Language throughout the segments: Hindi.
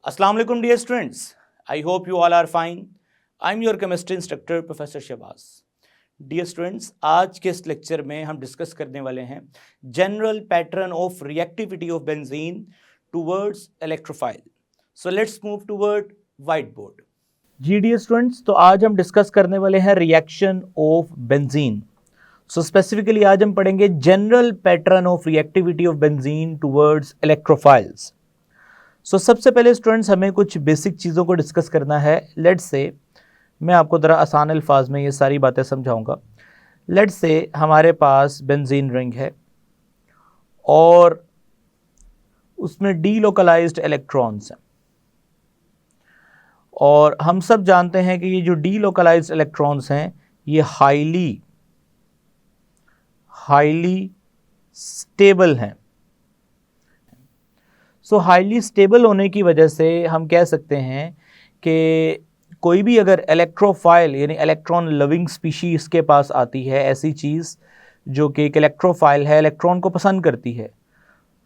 Assalamu alaikum dear students. I hope you all are fine. I'm your chemistry instructor Professor Shahbaz. Dear students, आज के इस लेक्चर में हम डिस्कस करने वाले हैं general pattern of reactivity of benzene towards electrophile. So let's move toward whiteboard. जी डियर स्टूडेंट्स, तो आज हम डिस्कस करने वाले हैं reaction of benzene. So specifically आज हम पढ़ेंगे general pattern of reactivity of benzene towards electrophiles. So सबसे पहले स्टूडेंट्स हमें कुछ बेसिक चीज़ों को डिस्कस करना है. लेट्स से मैं आपको ज़रा आसान अल्फाज में ये सारी बातें समझाऊंगा. लेट्स से हमारे पास बेंजीन रिंग है और उसमें डीलोकलाइज्ड इलेक्ट्रॉन्स हैं, और हम सब जानते हैं कि ये जो डीलोकलाइज्ड इलेक्ट्रॉन्स हैं ये हाईली स्टेबल हैं. सो हाईली स्टेबल होने की वजह से हम कह सकते हैं कि कोई भी अगर इलेक्ट्रोफाइल यानी इलेक्ट्रॉन लविंग स्पीशीज़ के पास आती है, ऐसी चीज़ जो कि एक इलेक्ट्रोफाइल है, इलेक्ट्रॉन को पसंद करती है,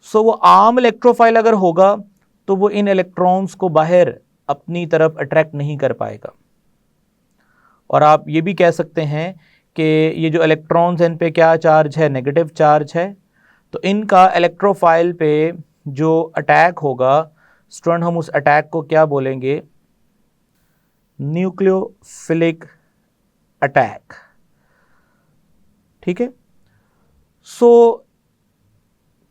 सो वो आम इलेक्ट्रोफाइल अगर होगा तो वो इन इलेक्ट्रॉन्स को बाहर अपनी तरफ अट्रैक्ट नहीं कर पाएगा. और आप ये भी कह सकते हैं कि ये जो इलेक्ट्रॉन्स हैं इन पे क्या चार्ज है, नेगेटिव चार्ज है. तो इनका इलेक्ट्रोफाइल पे जो अटैक होगा स्टूडेंट, हम उस अटैक को क्या बोलेंगे? Nucleophilic attack. ठीक है. सो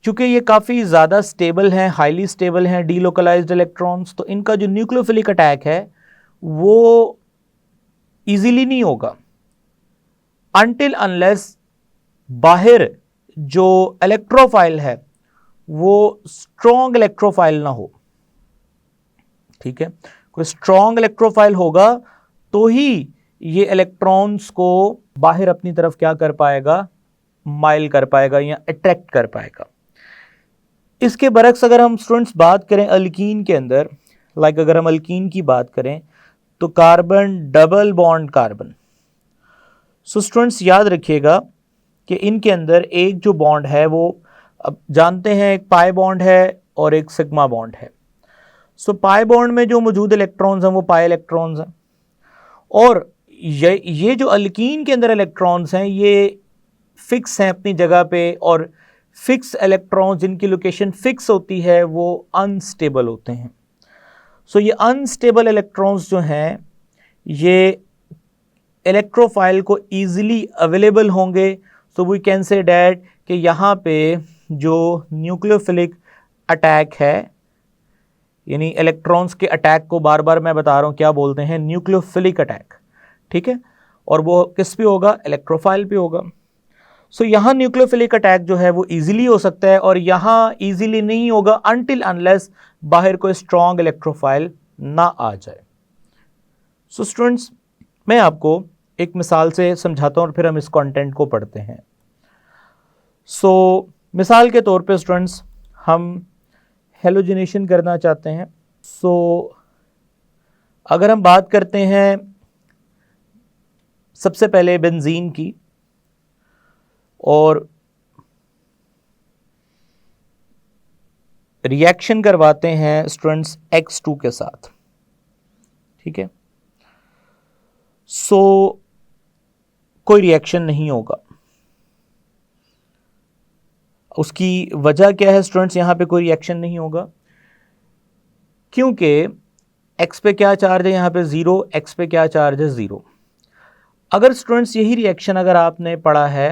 चूंकि ये काफ़ी ज़्यादा स्टेबल हैं, हाईली स्टेबल हैं डीलोकलाइज्ड इलेक्ट्रॉन्स, तो इनका जो न्यूक्लियोफिलिक अटैक है वो इजीली नहीं होगा अनटिल अनलेस बाहर जो इलेक्ट्रोफाइल है वो स्ट्रॉन्ग इलेक्ट्रोफाइल ना हो. ठीक है. कोई स्ट्रॉन्ग इलेक्ट्रोफाइल होगा तो ही ये इलेक्ट्रॉन्स को बाहर अपनी तरफ क्या कर पाएगा? माइल कर पाएगा या अट्रैक्ट कर पाएगा. इसके बरक्स अगर हम स्टूडेंट्स बात करें अल्कीन के अंदर, अगर हम अल्कीन की बात करें तो carbon double bond carbon. So students याद रखिएगा कि इनके अंदर एक जो बॉन्ड है वो, अब जानते हैं एक पाई बॉन्ड है और एक सिग्मा बॉन्ड है. सो पाई बॉन्ड में जो मौजूद इलेक्ट्रॉन्स हैं वो पाई इलेक्ट्रॉन्स हैं, और ये जो अल्कीन के अंदर इलेक्ट्रॉन्स हैं ये फिक्स हैं अपनी जगह पे, और फिक्स इलेक्ट्रॉन्स जिनकी लोकेशन फिक्स होती है वो अनस्टेबल होते हैं. सो ये अनस्टेबल इलेक्ट्रॉन्स जो हैं ये इलेक्ट्रोफाइल को ईजिली अवेलेबल होंगे. So we can say that कि यहाँ पे जो न्यूक्लियोफिलिक अटैक है, यानी इलेक्ट्रॉन्स के अटैक को बार बार मैं बता रहा हूँ क्या बोलते हैं? Nucleophilic attack. ठीक है. और वो किस पे होगा? इलेक्ट्रोफाइल पे होगा. सो यहाँ न्यूक्लियोफिलिक अटैक जो है वो इजीली हो सकता है, और यहाँ इजीली नहीं होगा अनटिल अनलेस बाहर कोई स्ट्रॉन्ग इलेक्ट्रोफाइल ना आ जाए. सो स्टूडेंट्स, मैं आपको एक मिसाल से समझाता हूँ और फिर हम इस कंटेंट को पढ़ते हैं. सो मिसाल के तौर पे स्टूडेंट्स हम हेलोजिनेशन करना चाहते हैं. सो अगर हम बात करते हैं सबसे पहले बेंजीन की, और रिएक्शन करवाते हैं स्टूडेंट्स X2 के साथ. ठीक है. सो कोई रिएक्शन नहीं होगा. उसकी वजह क्या है स्टूडेंट्स? यहाँ पे कोई रिएक्शन नहीं होगा क्योंकि X पे क्या चार्ज है? यहाँ पे 0. X पे क्या चार्ज है? 0. अगर स्टूडेंट्स यही रिएक्शन अगर आपने पढ़ा है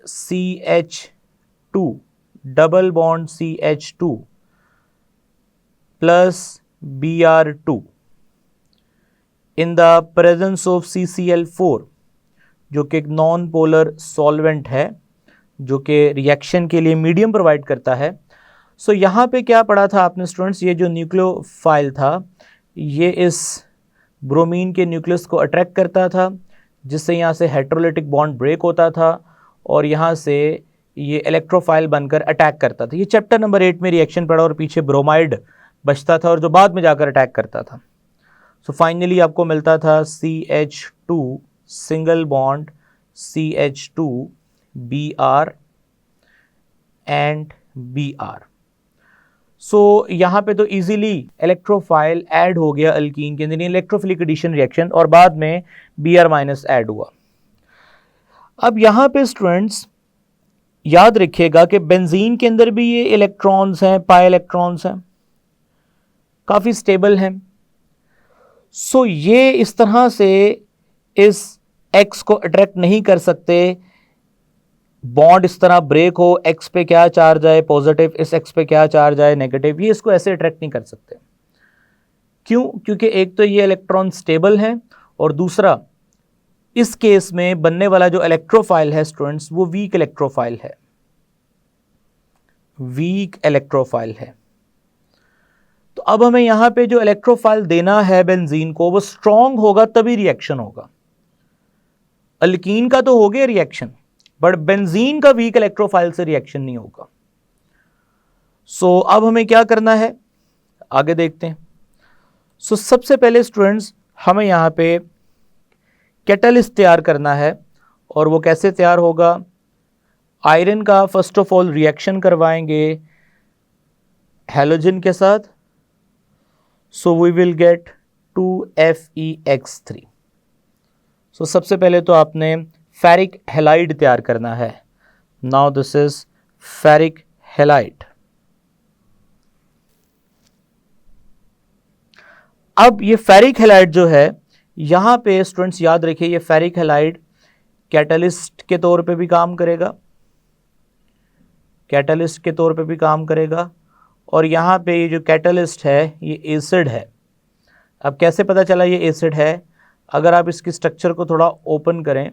CH2 double bond CH2 plus Br2 in the presence of CCl4, जो कि एक नॉन पोलर सॉल्वेंट है जो कि रिएक्शन के लिए मीडियम प्रोवाइड करता है. सो यहाँ पे क्या पढ़ा था आपने स्टूडेंट्स? ये जो न्यूक्लियोफाइल था ये इस ब्रोमीन के न्यूक्लियस को अट्रैक्ट करता था, जिससे यहाँ से हेटेरोलिटिक बॉन्ड ब्रेक होता था और यहाँ से ये इलेक्ट्रोफाइल बनकर अटैक करता था. ये चैप्टर नंबर 8 में रिएक्शन पढ़ा, और पीछे ब्रोमाइड बचता था और जो बाद में जाकर अटैक करता था. सो फाइनली आपको मिलता था CH2 single bond CH2 Br and Br. सो यहाँ पे तो इजीली इलेक्ट्रोफाइल ऐड हो गया अल्कीन के अंदर, इलेक्ट्रोफिलिक एडिशन रिएक्शन, और बाद में Br माइनस ऐड हुआ। अब यहाँ पे स्टूडेंट्स याद रखिएगा कि बेंजीन के अंदर भी ये इलेक्ट्रॉन्स हैं, पाई इलेक्ट्रॉन्स हैं, काफ़ी स्टेबल हैं। सो ये इस तरह से इस X को अट्रैक्ट नहीं कर सकते, बॉन्ड इस तरह ब्रेक हो, X पे क्या चार्ज आए पॉजिटिव, इस X पे क्या चार्ज आए नेगेटिव, ये इसको ऐसे अट्रैक्ट नहीं कर सकते। क्यों? क्योंकि एक तो ये इलेक्ट्रॉन स्टेबल है, और दूसरा इस केस में बनने वाला जो इलेक्ट्रोफाइल है स्टूडेंट्स, वो वीक इलेक्ट्रोफाइल है, वीक इलेक्ट्रोफाइल है। तो अब हमें यहां पे जो इलेक्ट्रोफाइल देना है बेंजीन को, वो स्ट्रांग होगा तभी रिएक्शन होगा। अल्कीन का तो हो गया रिएक्शन, बट बेंजीन का वीक इलेक्ट्रोफाइल से रिएक्शन नहीं होगा। सो अब हमें क्या करना है, आगे देखते हैं। सो सबसे पहले स्टूडेंट्स हमें यहां पे कैटलिस्ट तैयार करना है, और वो कैसे तैयार होगा? आयरन का फर्स्ट ऑफ ऑल रिएक्शन करवाएंगे हैलोजन के साथ, so we will get 2Fe(X3). So सबसे पहले तो आपने फेरिक हैलाइड तैयार करना है। Now this is ferric halide. अब ये फेरिक हैलाइड जो है, यहां पे स्टूडेंट्स याद रखिए, ये फेरिक हैलाइड कैटलिस्ट के तौर पे भी काम करेगा, कैटलिस्ट के तौर पे भी काम करेगा, और यहां पे ये जो कैटलिस्ट है ये एसिड है। अब कैसे पता चला ये एसिड है? अगर आप इसकी स्ट्रक्चर को थोड़ा ओपन करें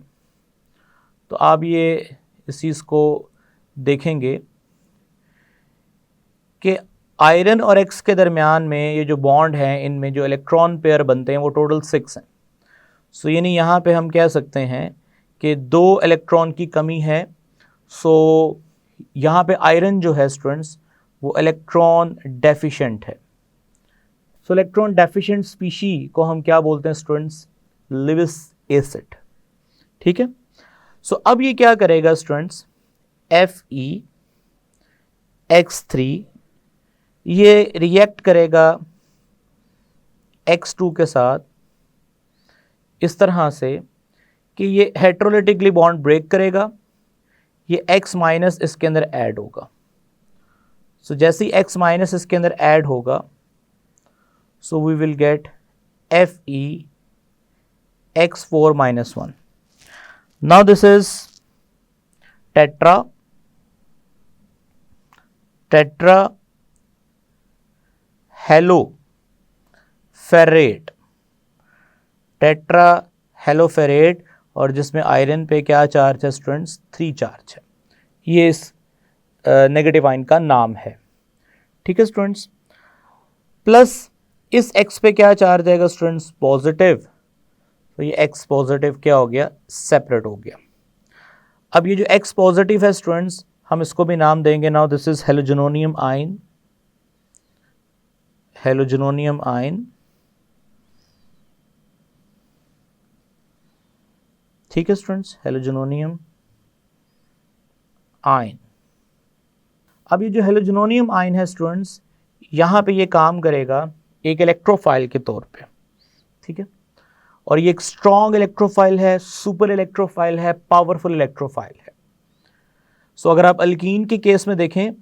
तो आप ये इस चीज़ को देखेंगे कि आयरन और X के दरमियान में ये जो बॉन्ड हैं, इनमें जो इलेक्ट्रॉन पेयर बनते हैं वो टोटल 6 हैं। सो यानी यहाँ पे हम कह सकते हैं कि 2 इलेक्ट्रॉन की कमी है। सो यहाँ पे आयरन जो है स्टूडेंट्स, वो इलेक्ट्रॉन डेफिशिएंट है। सो इलेक्ट्रॉन डेफिशिएंट स्पीशी को हम क्या बोलते हैं स्टूडेंट्स? Lewis acid. ठीक है। सो अब ये क्या करेगा स्टूडेंट्स? Fe(X3) ये रिएक्ट करेगा X2 के साथ इस तरह से कि ये हेट्रोलिटिकली बॉन्ड ब्रेक करेगा, ये X माइनस इसके अंदर ऐड होगा। सो जैसे ही X माइनस इसके अंदर ऐड होगा, so we will get Fe(X4-1). Now this is tetrahaloferrate, tetrahaloferrate, और जिसमें आयरन पे क्या चार्ज है स्टूडेंट्स? 3 चार्ज है। ये इस नेगेटिव आयन का नाम है। ठीक है स्टूडेंट्स। प्लस इस X पे क्या चार्ज आएगा स्टूडेंट्स? पॉजिटिव। तो ये X पॉजिटिव क्या हो गया? सेपरेट हो गया। अब ये जो X पॉजिटिव है स्टूडेंट्स, हम इसको भी नाम देंगे। Now this is halogenium ion, halogenium ion. ठीक है स्टूडेंट्स, हेलोजोनियम आयन। अब ये जो हेलोजोनियम आयन है स्टूडेंट्स, यहाँ पे ये काम करेगा एक इलेक्ट्रोफाइल के तौर पे। ठीक है, और ये एक स्ट्रॉन्ग इलेक्ट्रोफाइल है, सुपर इलेक्ट्रोफाइल है, पावरफुल इलेक्ट्रोफाइल है। सो अगर आप अल्कीन के केस में देखें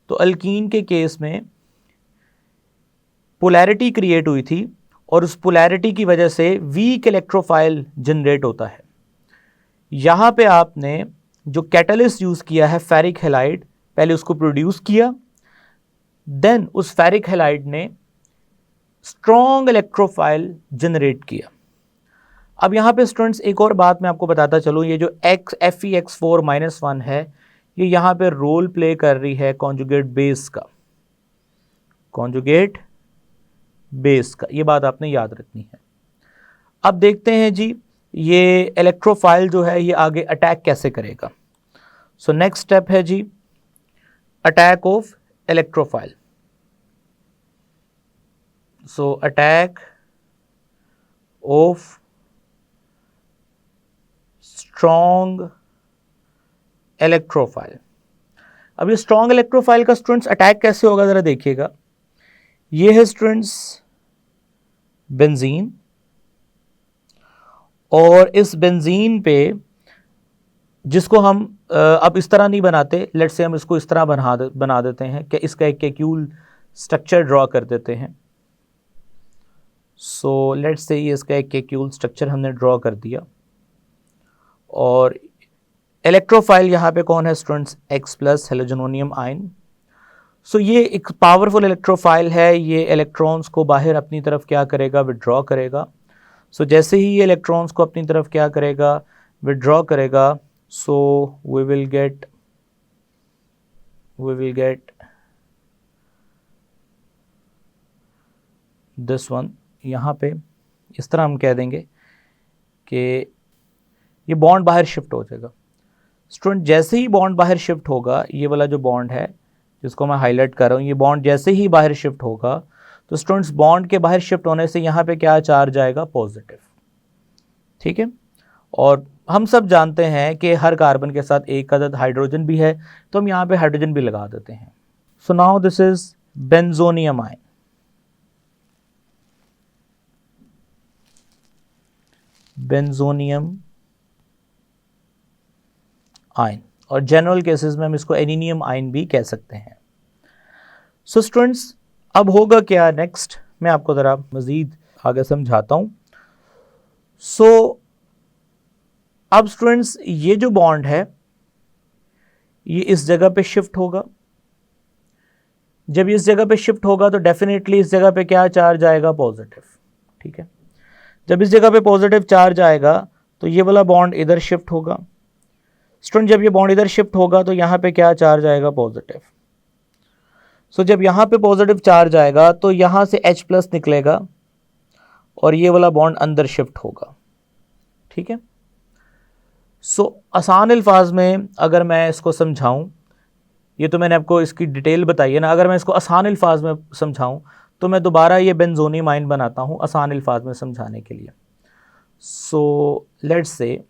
तो अल्कीन के केस में पोलैरिटी क्रिएट हुई थी, और उस पोलैरिटी की वजह से वीक इलेक्ट्रोफाइल जनरेट होता है। यहाँ पे आपने जो कैटलिस्ट यूज़ किया है फेरिक हैलाइड, पहले उसको प्रोड्यूस किया, देन उस फेरिक हैलाइड ने स्ट्रॉन्ग इलेक्ट्रोफाइल जनरेट किया। अब यहाँ पे स्टूडेंट्स एक और बात मैं आपको बताता चलूँ, ये जो Fe(X4-1) है, ये यहाँ पे रोल प्ले कर रही है कॉन्जुगेट बेस का, कॉन्जुगेट बेस का। ये बात आपने याद रखनी है। अब देखते हैं जी ये इलेक्ट्रोफाइल जो है ये आगे अटैक कैसे करेगा। सो नेक्स्ट स्टेप है जी attack of electrophile. So attack of strong electrophile. अब ये स्ट्रॉन्ग इलेक्ट्रोफाइल का स्टूडेंट्स अटैक कैसे होगा ज़रा देखिएगा। ये है स्टूडेंट्स बेंजीन, और इस बेंजीन पे जिसको हम अब इस तरह नहीं बनाते, लेट्स से हम इसको इस तरह बना देते हैं कि इसका एक केक्यूल स्ट्रक्चर ड्रॉ कर देते हैं। सो लेट्स से ये इसका एक केक्यूल स्ट्रक्चर हमने ड्रॉ कर दिया, और इलेक्ट्रोफाइल यहाँ पे कौन है स्टूडेंट्स, X+ हेलोजोनियम आयन। सो ये एक पावरफुल इलेक्ट्रोफाइल है, ये इलेक्ट्रॉन्स को बाहर अपनी तरफ क्या करेगा, विड्रॉ करेगा। सो जैसे ही ये इलेक्ट्रॉन्स को अपनी तरफ क्या करेगा, विड्रॉ करेगा, so we will get this one. यहाँ पे इस तरह हम कह देंगे कि ये बॉन्ड बाहर शिफ्ट हो जाएगा। स्टूडेंट जैसे ही बॉन्ड बाहर शिफ्ट होगा, ये वाला जो बॉन्ड है जिसको मैं हाईलाइट कर रहा हूँ, ये बॉन्ड जैसे ही बाहर शिफ्ट होगा तो स्टूडेंट्स बॉन्ड के बाहर शिफ्ट होने से यहाँ पे क्या चार्ज आएगा, पॉजिटिव। ठीक है, और हम सब जानते हैं कि हर कार्बन के साथ एक अदद हाइड्रोजन भी है, तो हम यहाँ पे हाइड्रोजन भी लगा देते हैं। So now this is benzenium ion. Benzenium ion, और जनरल केसेस में हम इसको एनिनियम आयन भी कह सकते हैं। सो स्टूडेंट्स अब होगा क्या नेक्स्ट, मैं आपको ज़रा मज़ीद आगे समझाता हूँ। सो अब स्टूडेंट्स ये जो बॉन्ड है ये इस जगह पे शिफ्ट होगा। जब इस जगह पे शिफ्ट होगा तो डेफिनेटली इस जगह पे क्या चार्ज आएगा, पॉजिटिव। ठीक है, जब इस जगह पे पॉजिटिव चार्ज आएगा तो ये वाला बॉन्ड इधर शिफ्ट होगा। स्टूडेंट जब ये बॉन्ड इधर शिफ्ट होगा तो यहाँ पे क्या चार्ज आएगा, पॉजिटिव। सो जब यहाँ पे पॉजिटिव चार्ज आएगा तो यहाँ से H+ निकलेगा और ये वाला बॉन्ड अंदर शिफ्ट होगा। ठीक है, सो आसान अल्फाज में अगर मैं इसको समझाऊं, ये तो मैंने आपको इसकी डिटेल बताई है ना, अगर मैं इसको आसान अल्फाज में समझाऊं तो मैं दोबारा ये बेंजोनियम आयन बनाता हूं आसान अल्फाज में समझाने के लिए। सो लेट्स से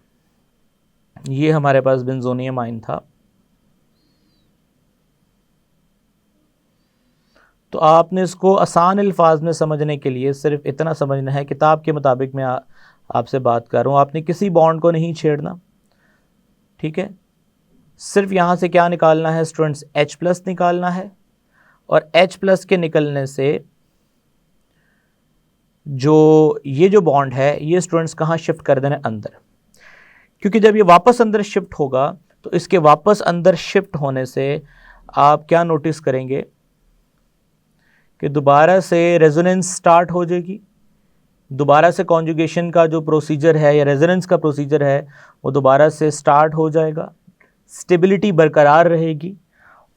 ये हमारे पास बेंजोनियम आयन था, तो आपने इसको आसान अल्फाज में समझने के लिए सिर्फ इतना समझना है, किताब के मुताबिक मैं आपसे बात कर रहा हूँ, आपने किसी बॉन्ड को नहीं छेड़ना। ठीक है, सिर्फ यहाँ से क्या निकालना है स्टूडेंट्स, H+ निकालना है, और H+ के निकलने से ये जो बॉन्ड है ये स्टूडेंट्स कहाँ शिफ्ट कर देना है, अंदर। क्योंकि जब ये वापस अंदर शिफ्ट होगा तो इसके वापस अंदर शिफ्ट होने से आप क्या नोटिस करेंगे कि दोबारा से रेजोनेंस स्टार्ट हो जाएगी, दोबारा से कॉन्जुगेशन का जो प्रोसीजर है या रेजोनेंस का प्रोसीजर है वो दोबारा से स्टार्ट हो जाएगा, स्टेबिलिटी बरकरार रहेगी,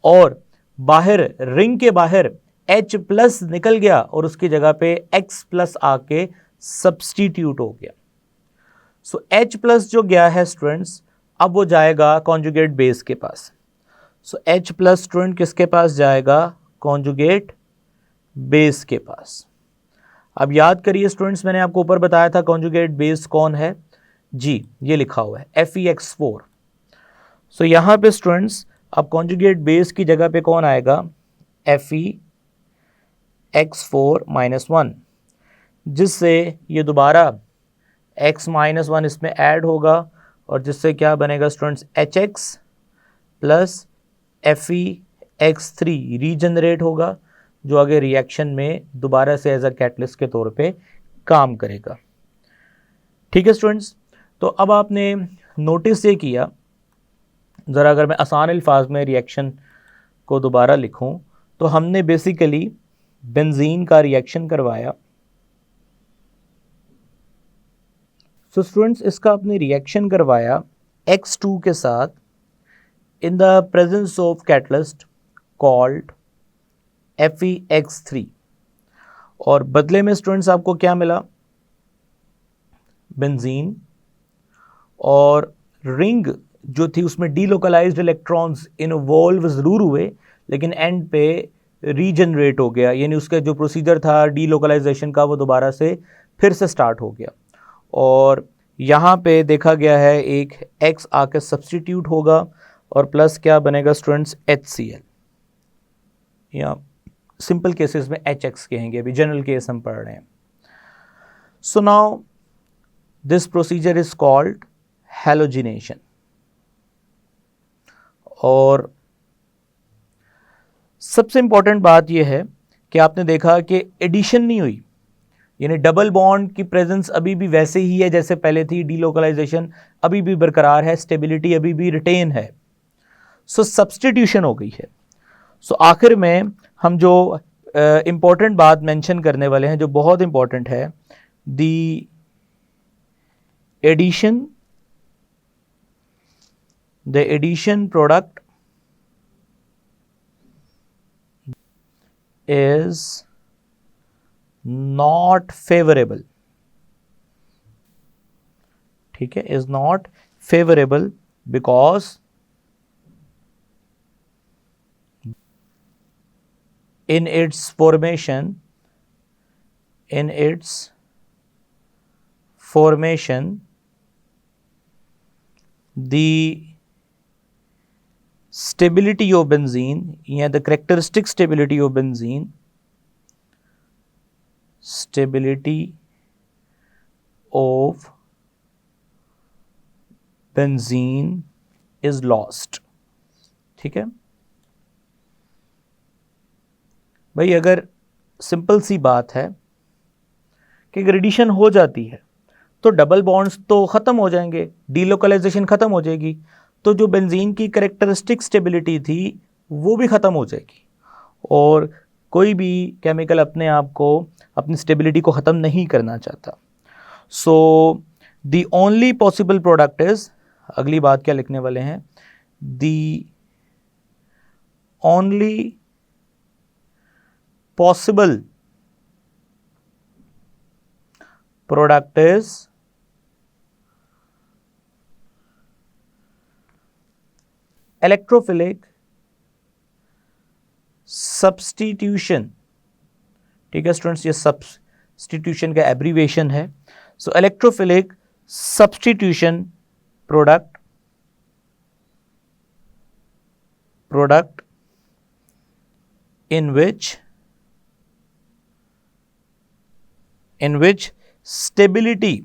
और बाहर रिंग के बाहर H+ निकल गया और उसकी जगह पे X+ आके सब्स्टिट्यूट हो गया। सो H+ जो गया है स्टूडेंट्स, अब वो जाएगा कॉन्जुगेट बेस के पास। सो H+ स्टूडेंट किसके पास जाएगा, कॉन्जुगेट बेस के पास। अब याद करिए स्टूडेंट्स, मैंने आपको ऊपर बताया था कॉन्जुगेट बेस कौन है जी, ये लिखा हुआ है FeX4। सो यहाँ पे स्टूडेंट्स अब कॉन्जुगेट बेस की जगह पे कौन आएगा, FeX4-1, जिससे ये दोबारा X-1 इसमें ऐड होगा और जिससे क्या बनेगा students, HX plus FeX3 regenerate होगा, जो आगे रिएक्शन में दोबारा से एज अ कैटलिस्ट के तौर पे काम करेगा। ठीक है स्टूडेंट्स, तो अब आपने नोटिस ये किया, ज़रा अगर मैं आसान अल्फाज में रिएक्शन को दोबारा लिखूं तो हमने बेसिकली बेंजीन का रिएक्शन करवाया। सो स्टूडेंट्स इसका आपने रिएक्शन करवाया X2 के साथ in the presence of catalyst called FeX3, और बदले में स्टूडेंट्स आपको क्या मिला, बेंजीन, और रिंग जो थी उसमें डीलोकलाइज्ड इलेक्ट्रॉन्स इन्वॉल्व ज़रूर हुए लेकिन एंड पे रीजनरेट हो गया, यानी उसका जो प्रोसीजर था डीलोकलाइजेशन का वो दोबारा से फिर से स्टार्ट हो गया, और यहाँ पे देखा गया है एक X आके सब्स्टिट्यूट होगा और प्लस क्या बनेगा स्टूडेंट्स, HCl, या सिंपल केसेस में HX कहेंगे, अभी जनरल केस हम पढ़ रहे हैं. So now this procedure is called halogenation. और सबसे इंपॉर्टेंट बात यह है कि आपने देखा कि एडिशन नहीं हुई, यानी डबल बॉन्ड की प्रेजेंस अभी भी वैसे ही है जैसे पहले थी, डीलोकलाइजेशन अभी भी बरकरार है, स्टेबिलिटी अभी भी रिटेन है. सो सब्स्टिट्यूशन हो गई है. सो आखिर में हम जो इंपॉर्टेंट बात मेंशन करने वाले हैं, जो बहुत इंपॉर्टेंट है, the addition product is not favorable. ठीक है, is not favorable because in its formation the stability of benzene, या the characteristic stability of benzene is lost. ठीक है भाई, अगर सिंपल सी बात है कि अगर एडिशन हो जाती है तो डबल बॉन्ड्स तो खत्म हो जाएंगे, डीलोकलाइजेशन खत्म हो जाएगी, तो जो बेंजीन की कैरेक्टरिस्टिक स्टेबिलिटी थी वो भी ख़त्म हो जाएगी. और कोई भी केमिकल अपने आप को, अपनी स्टेबिलिटी को ख़त्म नहीं करना चाहता. So the only possible product is, अगली बात क्या लिखने वाले हैं, the only possible product is electrophilic substitution. ठीक है स्टूडेंट्स, ये सब्स्टिट्यूशन का एब्रीविएशन है. So electrophilic substitution product in which stability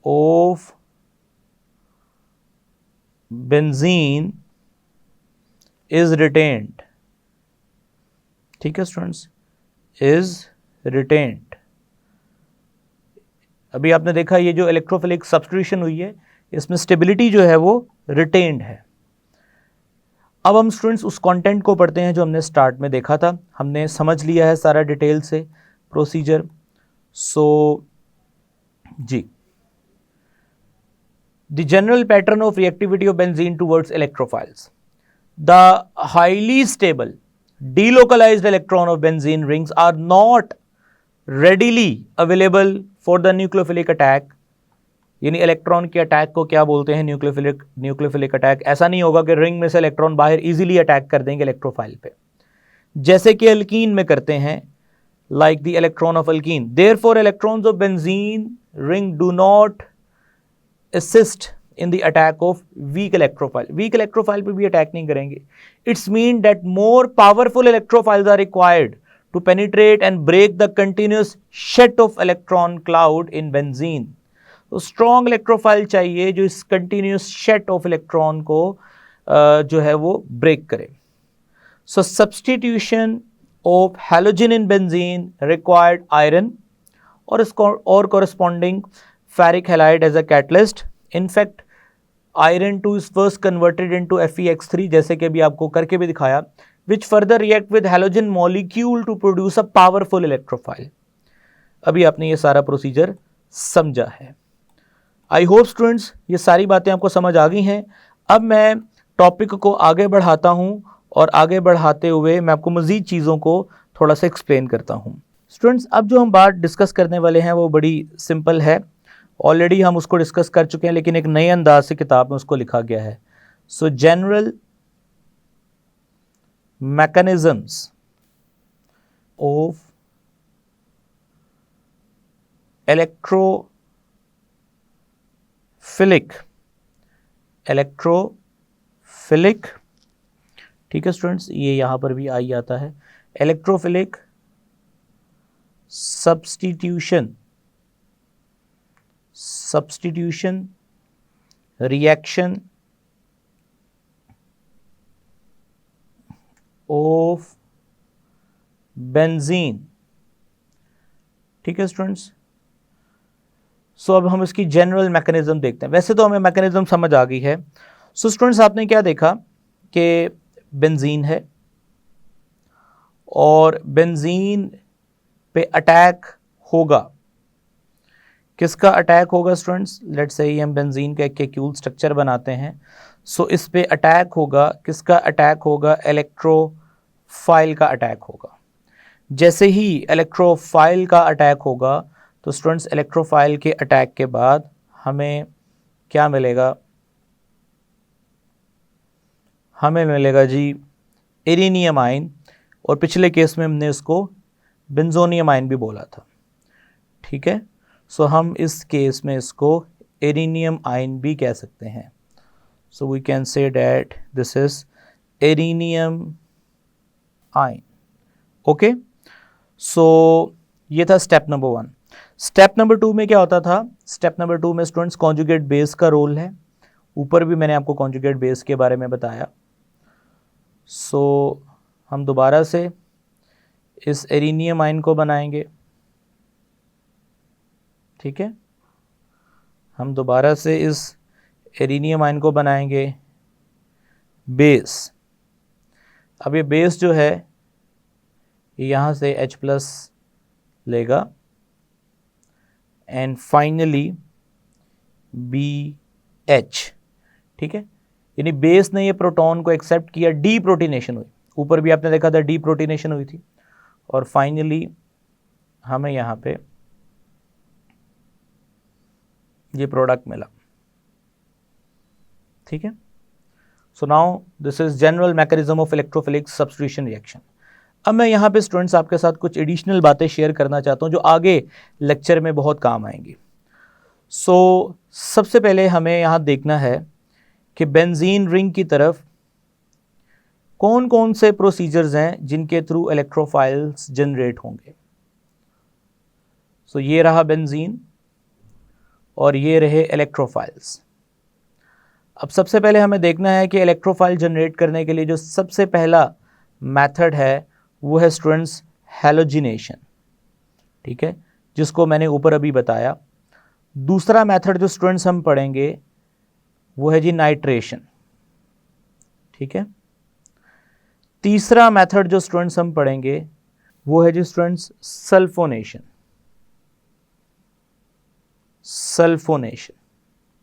of benzene is retained. ठीक है स्टूडेंट्स, is retained. अभी आपने देखा ये जो इलेक्ट्रोफिलिक सब्स्टिट्यूशन हुई है, इसमें स्टेबिलिटी जो है वो रिटेन्ड है. अब हम स्टूडेंट्स उस कंटेंट को पढ़ते हैं जो हमने स्टार्ट में देखा था. हमने समझ लिया है सारा डिटेल से प्रोसीजर. सो जी, the general pattern of reactivity of benzene towards electrophiles. The highly stable delocalized electron of benzene rings are not readily available for the nucleophilic attack. यानी इलेक्ट्रॉन के अटैक को क्या बोलते हैं, न्यूक्लियोफिलिक अटैक. ऐसा नहीं होगा कि रिंग में से इलेक्ट्रॉन बाहर इजीली अटैक कर देंगे इलेक्ट्रोफाइल पे, जैसे कि अल्कीन में करते हैं, like the electron of alkyne. Therefore electrons of benzene ring do not assist in the attack of weak electrophile. Weak electrophile पे भी अटैक नहीं करेंगे. It's mean that more powerful electrophiles are required to penetrate and break the continuous shed of electron cloud in benzene. तो strong electrophile चाहिए जो इस continuous shed of electron को जो है वो break करे. So substitution of halogen in benzene required iron or corresponding ferric halide as a catalyst. In fact, iron 2 is first converted into FeX3, जैसे कि अभी आपको करके भी दिखाया, which further react with halogen molecule to produce a powerful electrophile. अभी आपने ये सारा प्रोसीजर समझा है. आई होप स्टूडेंट्स ये सारी बातें आपको समझ आ गई हैं. अब मैं टॉपिक को आगे बढ़ाता हूँ और आगे बढ़ाते हुए मैं आपको मज़ीद चीज़ों को थोड़ा सा एक्सप्लेन करता हूँ. स्टूडेंट्स, अब जो हम बात डिस्कस करने वाले हैं वो बड़ी सिंपल है. ऑलरेडी हम उसको डिस्कस कर चुके हैं, लेकिन एक नए अंदाज से किताब में उसको लिखा गया है. सो जनरल मैकेनिज्म्स ऑफ इलेक्ट्रोफिलिक, ठीक है स्टूडेंट्स, ये यहां पर भी आई आता है, electrophilic substitution reaction of benzene, ठीक है स्टूडेंट्स। सो अब हम इसकी जनरल मैकेनिज्म देखते हैं। वैसे तो हमें मैकेनिज्म समझ आ गई है। सो स्टूडेंट्स, आपने क्या देखा कि बेंजीन है और बेंजीन पे अटैक होगा। किसका अटैक होगा स्टूडेंट्स? लेट्स से हम बेंजीन का एक केक्यूल स्ट्रक्चर बनाते हैं। सो इस पे अटैक होगा, किसका अटैक होगा? इलेक्ट्रोफाइल का अटैक होगा। जैसे ही इलेक्ट्रोफाइल का अटैक होगा तो स्टूडेंट्स, इलेक्ट्रोफाइल के अटैक के बाद हमें क्या मिलेगा? हमें मिलेगा जी एरिनियम आयन, और पिछले केस में हमने इसको बेंजोनियम आयन भी बोला था, ठीक है। सो हम इस केस में इसको एरिनियम आयन भी कह सकते हैं। So we can say that this is arenium ion, okay. So ये था स्टेप नंबर 1। स्टेप नंबर 2 में क्या होता था? स्टेप नंबर 2 में स्टूडेंट्स कॉन्जुगेट बेस का रोल है। ऊपर भी मैंने आपको कॉन्जुगेट बेस के बारे में बताया। सो हम दोबारा से इस एरिनियम आयन को बनाएंगे, ठीक है। हम दोबारा से इस एरिनियम आयन को बनाएंगे बेस। अब ये बेस जो है यहाँ से H+ लेगा एंड फाइनली BH, ठीक है। यानी बेस ने ये प्रोटॉन को एक्सेप्ट किया, डी प्रोटीनेशन हुई। ऊपर भी आपने देखा था डी प्रोटीनेशन हुई थी, और फाइनली हमें यहाँ पे ये प्रोडक्ट मिला, ठीक है। सो now this is general mechanism of electrophilic substitution reaction. अब मैं यहाँ पे स्टूडेंट्स आपके साथ कुछ एडिशनल बातें शेयर करना चाहता हूँ जो आगे लेक्चर में बहुत काम आएंगी। सो सबसे पहले हमें यहाँ देखना है कि बेंजीन रिंग की तरफ कौन कौन से प्रोसीजर्स हैं जिनके थ्रू इलेक्ट्रोफाइल्स जनरेट होंगे। सो ये रहा बेंजीन और ये रहे इलेक्ट्रोफाइल्स। अब सबसे पहले हमें देखना है कि इलेक्ट्रोफाइल जनरेट करने के लिए जो सबसे पहला मेथड है वो है स्टूडेंट्स हैलोजिनेशन, ठीक है, जिसको मैंने ऊपर अभी बताया। दूसरा मेथड जो स्टूडेंट्स हम पढ़ेंगे वो है जी नाइट्रेशन, ठीक है। तीसरा मेथड जो स्टूडेंट्स हम पढ़ेंगे वो है जी स्टूडेंट्स सल्फोनेशन,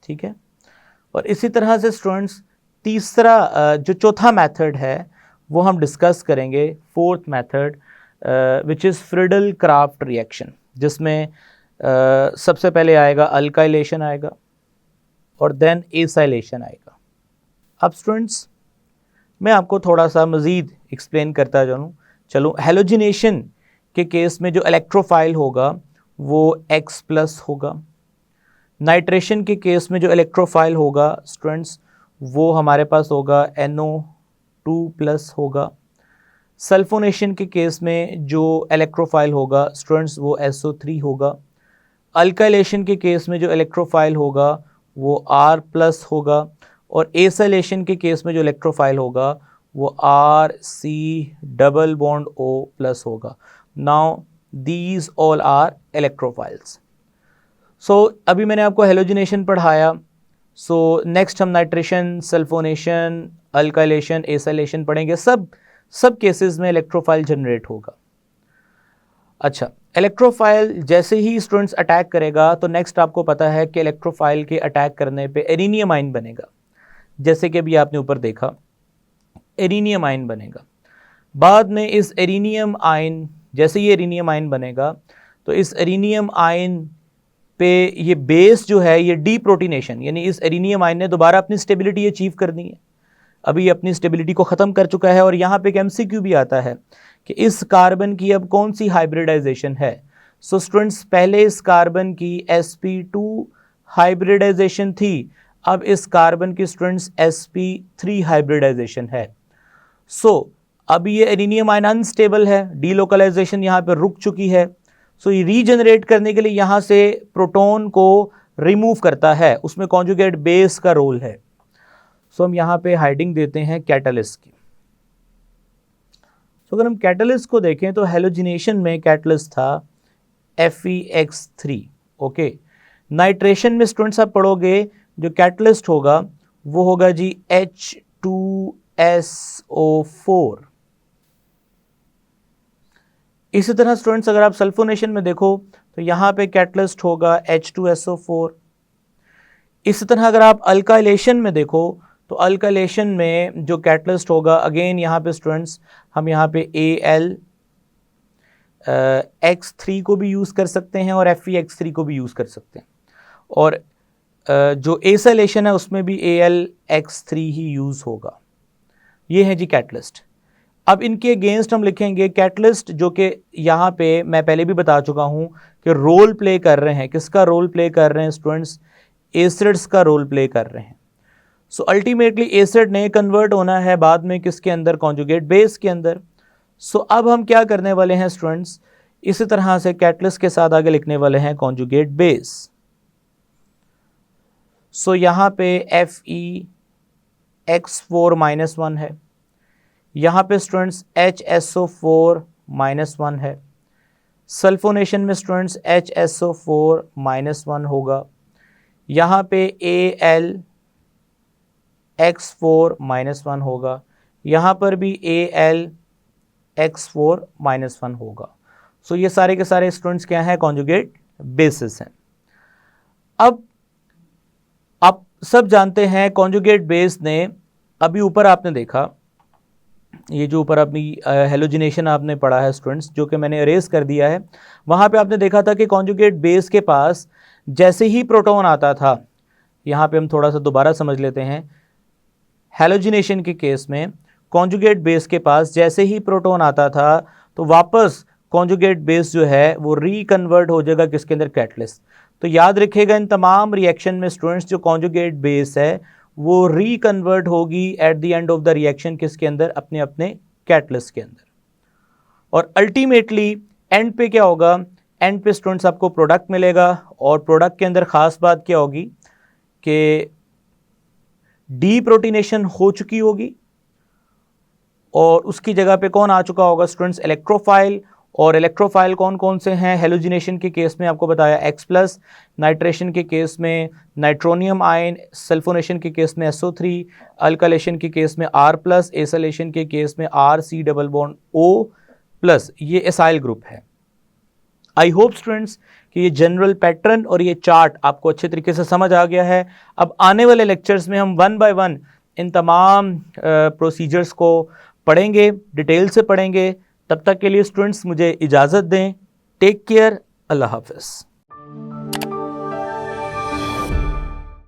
ठीक है। और इसी तरह से स्टूडेंट्स तीसरा जो चौथा मेथड है वो हम डिस्कस करेंगे, fourth method, which is Friedel Crafts reaction, जिसमें सबसे पहले आएगा अल्काइलेशन आएगा और देन एसाइलेशन आएगा। अब स्टूडेंट्स मैं आपको थोड़ा सा मज़ीद एक्सप्लेन करता चलूँ। हैलोजिनेशन के केस में जो इलेक्ट्रोफाइल होगा वो X+ होगा। नाइट्रेशन के केस में जो इलेक्ट्रोफाइल होगा स्टूडेंट्स वो हमारे पास होगा NO2+ होगा। सल्फोनेशन के केस में जो इलेक्ट्रोफाइल होगा स्टूडेंट्स वो SO3 होगा। अल्काइलेशन के केस में जो इलेक्ट्रोफाइल होगा वो R+ होगा, और एसाइलेशन के केस में जो इलेक्ट्रोफाइल होगा वो RC+O+ होगा। Now these all are electrophiles. So अभी मैंने आपको हैलोजिनेशन पढ़ाया। सो नेक्स्ट हम नाइट्रेशन, सल्फोनेशन, अल्काइलेशन, एसाइलेशन पढ़ेंगे। सब केसेस में इलेक्ट्रोफाइल जनरेट होगा। अच्छा, इलेक्ट्रोफाइल जैसे ही स्टूडेंट्स अटैक करेगा तो नेक्स्ट आपको पता है कि इलेक्ट्रोफाइल के अटैक करने पे एरिनियम आयन बनेगा। जैसे कि अभी आपने ऊपर देखा एरिनियम आयन बनेगा। बाद में इस एरिनियम आयन, जैसे ही एरिनियम आयन बनेगा तो इस एरिनियम आयन पे ये बेस जो है ये डी प्रोटीनेशन, यानी इस एरिनियम आयन ने दोबारा अपनी स्टेबिलिटी अचीव करनी है। अभी अपनी स्टेबिलिटी को ख़त्म कर चुका है, और यहाँ पे एक MCQ भी आता है कि इस कार्बन की अब कौन सी हाइब्रिडाइजेशन है। सो स्टूडेंट्स पहले इस कार्बन की sp2 हाइब्रिडाइजेशन थी, अब इस कार्बन की स्टूडेंट्स sp3 हाइब्रिडाइजेशन है। सो अब ये एडिनियम आयन अनस्टेबल है, डीलोकलाइजेशन यहाँ पे रुक चुकी है। सो ये रीजनरेट करने के लिए यहाँ से प्रोटॉन को रिमूव करता है, उसमें कॉन्जुगेट बेस का रोल है। सो हम यहाँ पे हाइडिंग देते हैं कैटलिस्ट की। सो अगर हम कैटलिस्ट को देखें तो हेलोजिनेशन में कैटलिस्ट था FeX3। ओके, नाइट्रेशन में स्टूडेंट्स आप पढ़ोगे जो कैटलिस्ट होगा वो होगा जी H2SO4। इसी तरह स्टूडेंट्स अगर आप सल्फोनेशन में देखो तो यहां पे कैटलिस्ट होगा H2SO4। इसी तरह अगर आप अल्काइलेशन में देखो तो अल्काइलेशन में जो कैटलिस्ट होगा अगेन यहाँ पे स्टूडेंट्स हम यहाँ पे X3 को भी यूज़ कर सकते हैं और FeX3 को भी यूज़ कर सकते हैं, और जो एसाइलेशन है उसमें भी AlX3 ही यूज़ होगा। ये है जी कैटलिस्ट। अब इनके अगेंस्ट हम लिखेंगे कैटलिस्ट, जो कि यहाँ पे मैं पहले भी बता चुका हूँ कि रोल प्ले कर रहे हैं। किसका रोल प्ले कर रहे हैं स्टूडेंट्स? एसिड्स का रोल प्ले कर रहे हैं। सो अल्टीमेटली एसिड ने कन्वर्ट होना है बाद में किसके अंदर? कॉन्जुगेट बेस के अंदर। सो अब हम क्या करने वाले हैं स्टूडेंट्स? इसी तरह से कैटलिस्ट के साथ आगे लिखने वाले हैं कॉन्जुगेट बेस। सो यहाँ पे FeX4-1 है, यहाँ पे स्टूडेंट्स HSO4-1 है, सल्फोनेशन में स्टूडेंट्स HSO4-1 होगा, यहाँ पे AlX4-1 होगा, यहाँ पर भी AlX4-1 होगा। सो ये सारे के सारे स्टूडेंट्स क्या हैं? कॉन्जुगेट बेसिस हैं। अब आप सब जानते हैं कॉन्जुगेट बेस ने, अभी ऊपर आपने देखा, ये जो ऊपर अपनी हेलोजिनेशन आपने पढ़ा है स्टूडेंट्स, जो कि मैंने अरेज कर दिया है, वहाँ पे आपने देखा था कि कॉन्जुगेट बेस के पास जैसे ही प्रोटॉन आता था, यहाँ पे हम थोड़ा सा दोबारा समझ लेते हैं। हेलोजिनेशन के केस में कॉन्जुगेट बेस के पास जैसे ही प्रोटॉन आता था तो वापस कॉन्जुगेट बेस जो है वो रिकन्वर्ट हो जाएगा किसके अंदर? कैटलिस्ट। तो याद रखिएगा इन तमाम रिएक्शन में स्टूडेंट्स जो कॉन्जुगेट बेस है वो रिकन्वर्ट होगी at the end of the reaction किसके अंदर? अपने अपने कैटलिस्ट के अंदर। और अल्टीमेटली एंड पे क्या होगा? एंड पे स्टूडेंट्स आपको प्रोडक्ट मिलेगा, और प्रोडक्ट के अंदर खास बात क्या होगी कि डीप्रोटीनेशन हो चुकी होगी और उसकी जगह पे कौन आ चुका होगा स्टूडेंट्स? इलेक्ट्रोफाइल। और इलेक्ट्रोफाइल कौन कौन से हैं? हेलोजिनेशन के केस में आपको बताया X+, नाइट्रेशन के केस में नाइट्रोनियम आयन, सल्फोनेशन के केस में SO3, अल्काइलेशन के केस में R+, एसाइलेशन के केस में RC+O+, ये एसाइल ग्रुप है। आई होप स्टूडेंट्स कि ये जनरल पैटर्न और ये चार्ट आपको अच्छे तरीके से समझ आ गया है। अब आने वाले लेक्चर्स में हम 1 बाय 1 इन तमाम प्रोसीजर्स को पढ़ेंगे, डिटेल से पढ़ेंगे। तब तक के लिए स्टूडेंट्स मुझे इजाज़त दें। टेक केयर, अल्लाह हाफ़िज़।